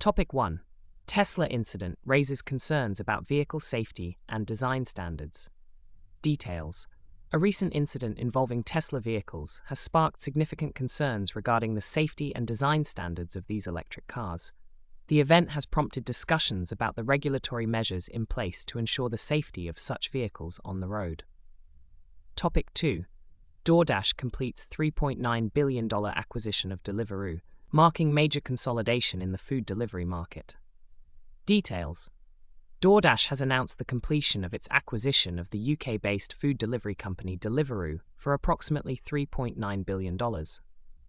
Topic 1. Tesla incident raises concerns about vehicle safety and design standards. Details. A recent incident involving Tesla vehicles has sparked significant concerns regarding the safety and design standards of these electric cars. The event has prompted discussions about the regulatory measures in place to ensure the safety of such vehicles on the road. Topic 2. DoorDash completes $3.9 billion acquisition of Deliveroo, marking major consolidation in the food delivery market. Details. DoorDash has announced the completion of its acquisition of the UK-based food delivery company Deliveroo for approximately $3.9 billion.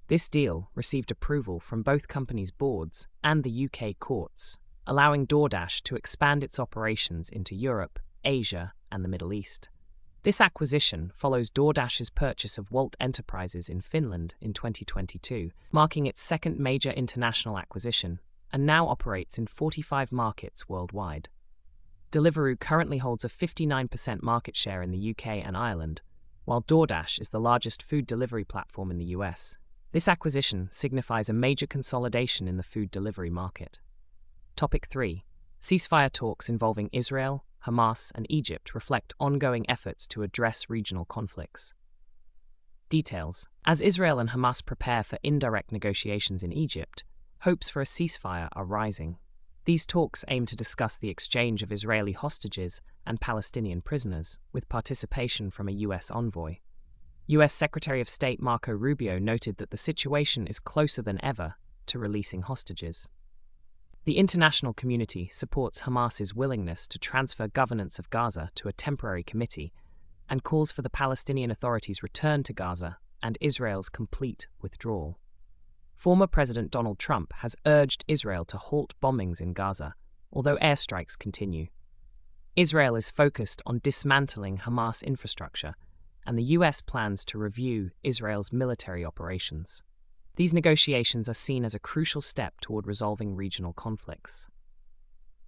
This deal received approval from both companies' boards and the UK courts, allowing DoorDash to expand its operations into Europe, Asia, and the Middle East. This acquisition follows DoorDash's purchase of Wolt Enterprises in Finland in 2022, marking its second major international acquisition, and now operates in 45 markets worldwide. Deliveroo currently holds a 59% market share in the UK and Ireland, while DoorDash is the largest food delivery platform in the US. This acquisition signifies a major consolidation in the food delivery market. Topic 3. Ceasefire talks involving Israel, Hamas, and Egypt reflect ongoing efforts to address regional conflicts. Details. As Israel and Hamas prepare for indirect negotiations in Egypt, hopes for a ceasefire are rising. These talks aim to discuss the exchange of Israeli hostages and Palestinian prisoners, with participation from a U.S. envoy. U.S. Secretary of State Marco Rubio noted that the situation is closer than ever to releasing hostages. The international community supports Hamas's willingness to transfer governance of Gaza to a temporary committee and calls for the Palestinian Authority's return to Gaza and Israel's complete withdrawal. Former President Donald Trump has urged Israel to halt bombings in Gaza, although airstrikes continue. Israel is focused on dismantling Hamas infrastructure, and the U.S. plans to review Israel's military operations. These negotiations are seen as a crucial step toward resolving regional conflicts.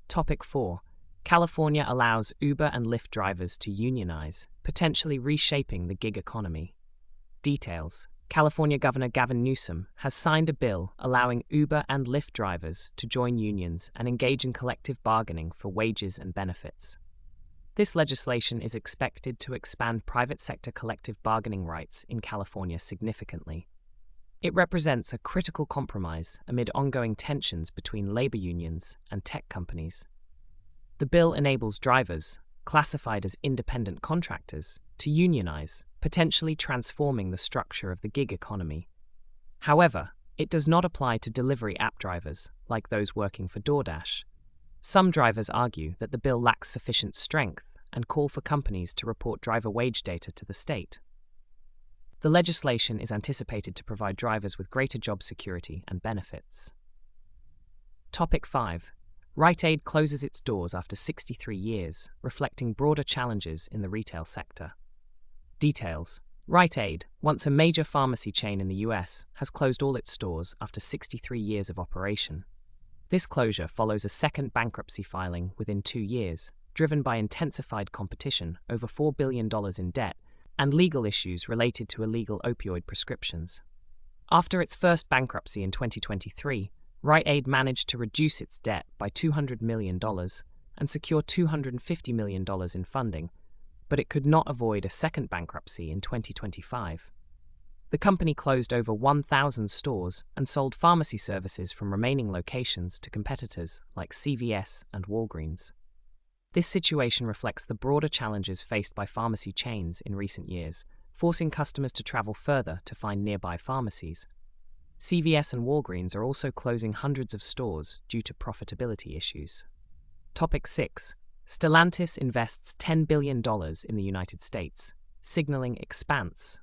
Topic 4. California allows Uber and Lyft drivers to unionize, potentially reshaping the gig economy. Details. California Governor Gavin Newsom has signed a bill allowing Uber and Lyft drivers to join unions and engage in collective bargaining for wages and benefits. This legislation is expected to expand private sector collective bargaining rights in California significantly. It represents a critical compromise amid ongoing tensions between labor unions and tech companies. The bill enables drivers, classified as independent contractors, to unionize, potentially transforming the structure of the gig economy. However, it does not apply to delivery app drivers, like those working for DoorDash. Some drivers argue that the bill lacks sufficient strength and call for companies to report driver wage data to the state. The legislation is anticipated to provide drivers with greater job security and benefits. Topic 5. Rite Aid closes its doors after 63 years, reflecting broader challenges in the retail sector. Details. Rite Aid, once a major pharmacy chain in the US, has closed all its stores after 63 years of operation. This closure follows a second bankruptcy filing within 2 years, driven by intensified competition, over $4 billion in debt, and legal issues related to illegal opioid prescriptions. After its first bankruptcy in 2023, Rite Aid managed to reduce its debt by $200 million and secure $250 million in funding, but it could not avoid a second bankruptcy in 2025. The company closed over 1,000 stores and sold pharmacy services from remaining locations to competitors like CVS and Walgreens. This situation reflects the broader challenges faced by pharmacy chains in recent years, forcing customers to travel further to find nearby pharmacies. CVS and Walgreens are also closing hundreds of stores due to profitability issues. Topic 6. Stellantis invests $10 billion in the United States, signaling expanse